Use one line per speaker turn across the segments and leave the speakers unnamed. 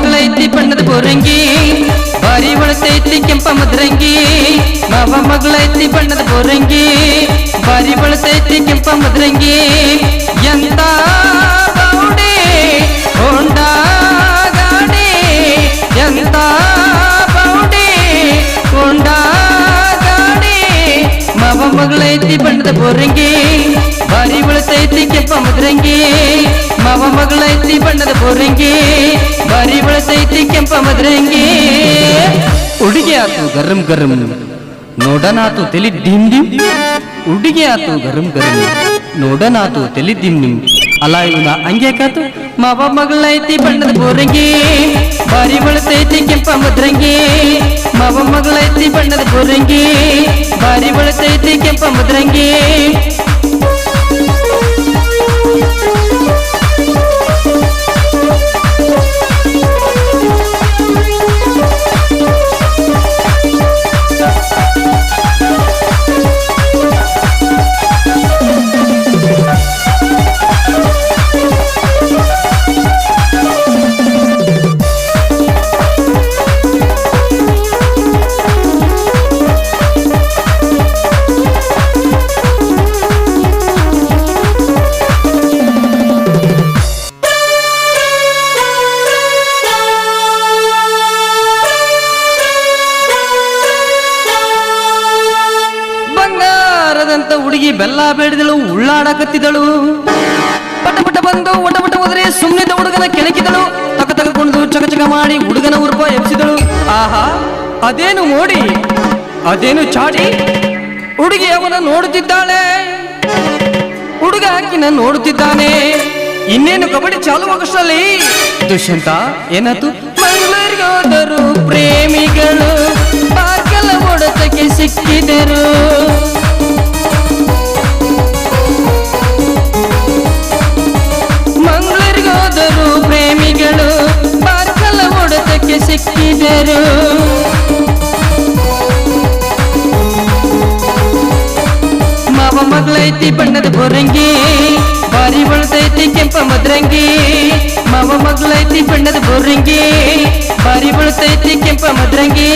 ಮಗಳೈತಿ ಬಣ್ಣದ ಬೋರಂಗಿ ಬಾರಿ ಬಳತೈತಿ ಕೆಂಪ ಮದ್ರಂಗಿ ಮಾವ ಮಗಳೈತಿ ಬಣ್ಣದ ಬೋರಂಗಿ ಬಾರಿ ಬಳತೈತಿ ಕೆಂಪ ಮದ್ರಂಗಿ ಎಂತ ಬೌಡಿ ಹೋಂಡಾ ಗಾಡಿ ಎಂತ ಬೌಡಿ ಹೋಂಡಾ ಗಾಡಿ ಮಾವ ಮಗಳೈತಿ ಬಣ್ಣದ ಬೋರಂಗಿ ಬಾರಿ ಬಳತೈತಿ ಕೆಂಪ ಮದ್ರಂಗಿ ಮಾವ ಮಗಳೈತಿ ಬಣ್ಣದ ಬೋರಂಗಿ ಬಾರಿ ಬಳತೈತಿ ಕೆಂಪ ಮದ್ರಂಗಿ ಹುಡುಗಿ ಆತು ಗರಂ ಗರಂ ನೋಡನಾತು ತೆಲಿ ಡಿಮ್ ಡಿಮ್ ಹುಡುಗಿ ಆತು ಗರಂ ಗರಂ ನೋಡನಾತು ತೆಲಿ ಡಿಮ್ ಡಿಮ್ ಅಲ್ಲ ಇವನ ಹಂಗ್ಯಾಕಾತು ಮಾವ ಮಗಳೈತಿ ಬಣ್ಣದ ಬೋರಂಗಿ ಬಾರಿ ಬಳತೈತಿ ಕೆಂಪ ಮದ್ರಂಗಿ ಮಾವ ಮಗಳೈತಿ ಬಣ್ಣದ ಬೋರಂಗಿ ಬಾರಿ ಬಳತೈತಿ ಕೆಂಪ ಮದ್ರಂಗಿ ಹುಡುಗಿ ಬೆಲ್ಲ ಬೇಡಿದಳು ಉಳ್ಳಾಡಕತ್ತಿದಳು ಪಟ ಪಟ ಬಂದು ಒಟ ಪಟ ಹೋದ್ರೆ ಸುಮ್ಮನಿದ್ದ ಹುಡುಗನ ಕೆಣಕಿದಳು ತಗೊಂಡು ಚಕ ಚಕ ಮಾಡಿ ಹುಡುಗನ ಉರುಪ ಎಬ್ಸಿದಳು ಆಹಾ ಅದೇನು ಮೋಡಿ ಅದೇನು ಚಾಡಿ ಹುಡುಗಿ ಅವನ ನೋಡುತ್ತಿದ್ದಾಳೆ ಹುಡುಗ ಆಕಿನ ನೋಡುತ್ತಿದ್ದಾನೆ ಇನ್ನೇನು ಕಬಡ್ಡಿ ಚಾಲು ಆಗೋಷ್ಟರಲ್ಲಿ ದುಷ್ಯಂತ ಏನಾಯ್ತು ಮಂಗಳೂರಿಗೋದರು ಪ್ರೇಮಿಗಳು ಬಾಕಲ ಹೊಡೆತಕ್ಕೆ ಸಿಕ್ಕಿದರು ಮಂಗಳೂರಿಗೋದರು ಪ್ರೇಮಿಗಳು ಬಾಕಲ ಹೊಡೆತಕ್ಕೆ ಸಿಕ್ಕಿದರು ಮಾವ ಮಗಳೈತಿ ಬಣ್ಣದ ಬೋರಂಗಿ ಬಾರಿ ಬಳತೈತಿ ಕೆಂಪ ಮದ್ರಂಗಿ ಮಾವ ಮಗಳೈತಿ ಬಣ್ಣದ ಬೋರಂಗಿ ಬಾರಿ ಬಳತೈತಿ ಕೆಂಪ ಮದ್ರಂಗಿ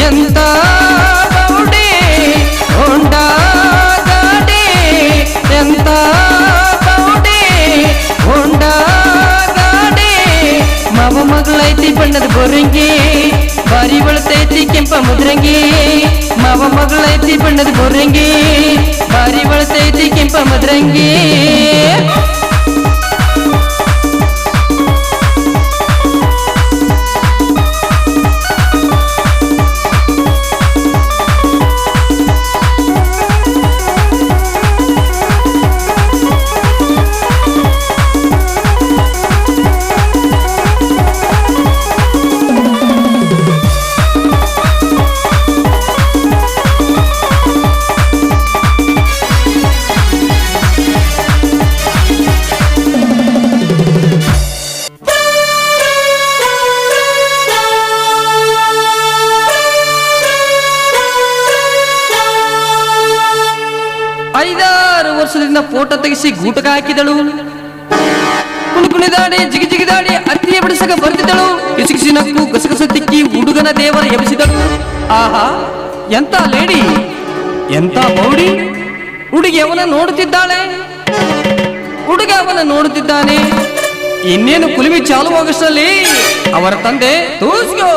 ಎಂತ ಬೌಡಿ ಹೋಂಡಾ ಗಾಡಿ ಎಂತ ಬೌಡಿ ಹೋಂಡಾ ಗಾಡಿ ಮಾವ ಮಗಳೈತಿ ಬಣ್ಣದ ಬೋರಂಗಿ ಬಾರಿ ಬಳತೈತಿ ಕೆಂಪ ಮದ್ರಂಗಿ ಮಾವ ಮಗಳೈತಿ ಬಣ್ಣದ ಬೋರಂಗಿ ಬಾರಿ ಬಳತೈತಿ ಕೆಂಪ ಮದ್ರಂಗಿ ವರ್ಷದಿಂದ ಫೋಟೋ ತೆಗೆಸಿ ಗೂಟಕ ಹಾಕಿದಳು ಕುಣಿದಾಡಿ ಜಿಗಿ ಜಿಗಿದಾಡಿ ಅತ್ತಿಯ ಬಿಡಿಸಕ ಬರ್ತಿದ್ದಳು ಕಿಸಿಕಿಸಿ ನಕ್ಕು ಗಸಗಸ ತಿಕ್ಕಿ ಹುಡುಗನ ದೇವರ ಎಬ್ಬಿಸಿದಳು ಆಹಾ ಎಂತ ಲೇಡಿ ಎಂತ ಬೌಡಿ ಹುಡುಗಿ ಅವನ ನೋಡುತ್ತಿದ್ದಾಳೆ ಹುಡುಗ ಅವನ ನೋಡುತ್ತಿದ್ದಾನೆ ಇನ್ನೇನು ಕುಲಿಮಿ ಚಾಲು ಆಗೋಷ್ಟರಲ್ಲಿ ಅವರ ತಂದೆ ತೋರ್ಸ್ಕೋ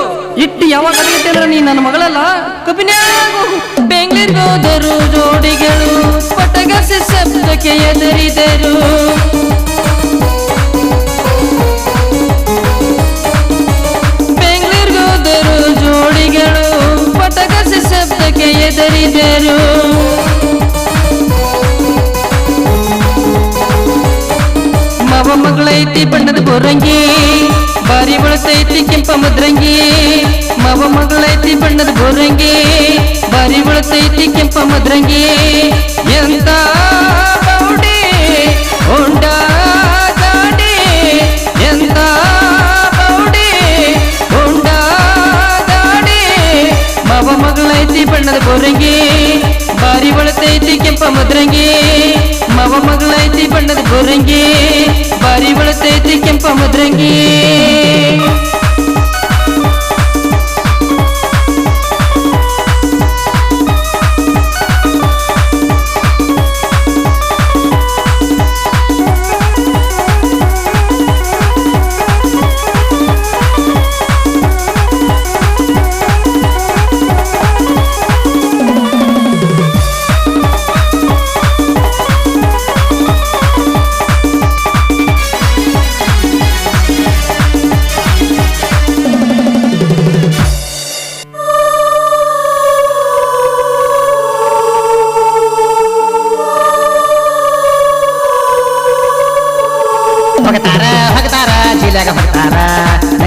ಇಟ್ಟು ಯಾವಾಗ ಆಗೈತೆ ಅಂದ್ರೆ ನೀ ನನ್ನ ಮಗಳಲ್ಲ ಕಪಿನ್ಯಾಗು ಬೆಂಗಳೂರಿಗೋದರು ಜೋಡಿಗಳು ಪಟಗಸಿ ಶಬ್ದಕ್ಕೆ ಎದರಿದರು ಬೆಂಗಳೂರಿಗೋದರು ಜೋಡಿಗಳು ಪಟಗಸಿ ಶಬ್ದಕ್ಕೆ ಎದರಿದರು ಮಾವ ಮಗಳೈತಿ ಬಣ್ಣದ ಬೋರಂಗಿ ಬಾರಿ ಬಳತೈತಿ ಕೆಂಪ ಮದ್ರಂಗಿ ಮಾವ ಮಗಳೈತಿ ಬಣ್ಣದ ಬೋರಂಗಿ ಬಾರಿ ಬಳತೈತಿ ಕೆಂಪ ಮದ್ರಂಗಿ ಎಂತ ಬೌಡಿ ಹೋಂಡಾ ಗಾಡಿ ಎಂತ ಬೌಡಿ ಹೋಂಡಾ ಗಾಡಿ ಮಾವ ಮಗಳೈತಿ ಬಣ್ಣದ ಬೋರಂಗಿ ಬಾರಿ ಬಳತೈತಿ ಕೆಂಪ ಮದ್ರಂಗಿ ಮಾವ ಮಗಳೈತಿ ಬಣ್ಣದ ಬೋರಂಗಿ ಬಾರಿ ಬಳತೈತಿ ಕೆಂಪ ಮದ್ರಂಗಿ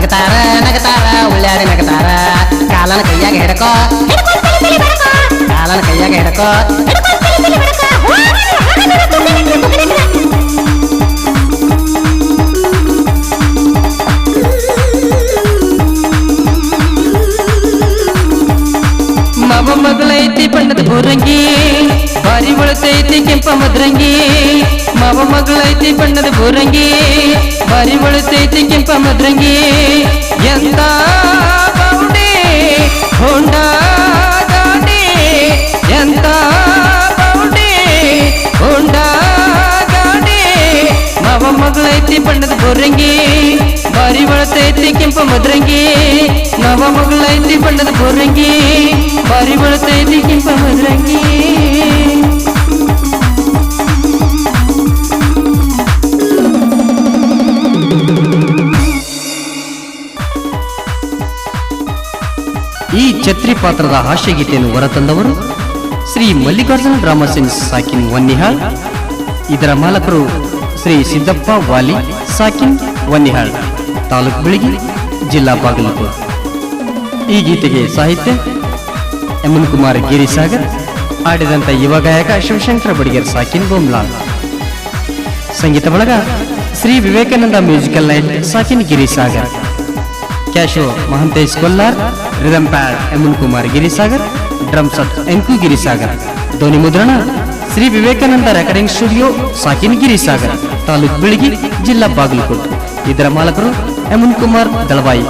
ನಗತಾರ ನಗತಾರ ಉಳ್ಳಾಡಿ ನಗತಾರ ಕಾಲನ ಕೈಯಾಗ ಹಿಡಕೋ ಕಾಲನ ಕೈಯಾಗ ಹಿಡಕೋ
ಮವ ಮಗಳೈತಿ ಬಣ್ಣದ ಬೋರಂಗಿ ಬಾರಿ ಒಳತೈತಿ ಕೆಂಪ ಮದ್ರಂಗಿ ಮವ ಮಗಳೈತಿ ಬಣ್ಣದ ಬೋರಂಗಿ ಬಾರಿ ಒಳತೈತಿ ಕೆಂಪ ಮದ್ರಂಗಿ ಎಂತ ಬೌಡಿ ಹೋಂಡಾ ಗಾಡಿ ಎಂತ ಬೌಡಿ ಹೋಂಡಾ ಗಾಡಿ ಮವ ಮಗಳೈತಿ ಬಣ್ಣದ ಬೋರಂಗಿ ಬಾರಿ ಒಳತೈತಿ ಕೆಂಪ ಮದ್ರಂಗಿ ನವ ಮಗಳೈತಿ ಬಣ್ಣದ ಬೋರಂಗಿ ಬಾರಿ ಒಳತೈತಿ ಕೆಂಪ ಮದ್ರಂಗಿ ಈ ಛತ್ರಿ ಪಾತ್ರದ ಹಾಸ್ಯಗೀತೆಯನ್ನು ಹೊರತಂದವರು ಶ್ರೀ ಮಲ್ಲಿಕಾರ್ಜುನ ಡ್ರಾಮಾ ಸಿನ್ಸ್ ಸಾಕಿನ್ ವನ್ನಿಹಾಳ್. ಇದರ ಮಾಲಕರು ಶ್ರೀ ಸಿದ್ದಪ್ಪ ವಾಲಿ ಸಾಕಿನ್ ವನ್ನಿಹಾಳ್, ತಾಲೂಕು ಬಿಳಿಗಿ, ಜಿಲ್ಲಾ ಬಾಗಲಕೋಟೆ. ಈ ಗೀತೆಗೆ ಸಾಹಿತ್ಯ ಎಮನ್ ಕುಮಾರ್ ಗಿರಿಸಾಗರ್, ಆಡಿದಂಥ ಯುವ ಗಾಯಕ ಶಿವಶಂಕರ ಬಡಿಗೇರ್ ಸಾಕಿನ್ ಬೋಮ್ಲಾಲ್. ಸಂಗೀತ ಬಳಗ ಶ್ರೀ ವಿವೇಕಾನಂದ ಮ್ಯೂಸಿಕಲ್ ನೈಟ್ ಸಾಕಿನ್ Girisagar. Casio Mahantesh Kollar, rhythm pad Eman Kumar Girisagar, drum set Enku Girisagar. ಧ್ವನಿ ಮುದ್ರಣ ಶ್ರೀ ವಿವೇಕಾನಂದ ರೆಕಾರ್ಡಿಂಗ್ ಸ್ಟುಡಿಯೋ ಸಾಕಿನ್ ಗಿರಿಸಾಗರ್, ತಾಲೂಕು ಬಿಳಿಗಿ, ಜಿಲ್ಲಾ ಬಾಗಲಕೋಟೆ. ಇದರ ಮಾಲಕರು ಎಮನ್ ಕುಮಾರ್ ದಳವಾಯಿ.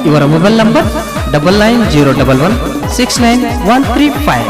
ಇವರ ಮೊಬೈಲ್ ನಂಬರ್ 9901169135.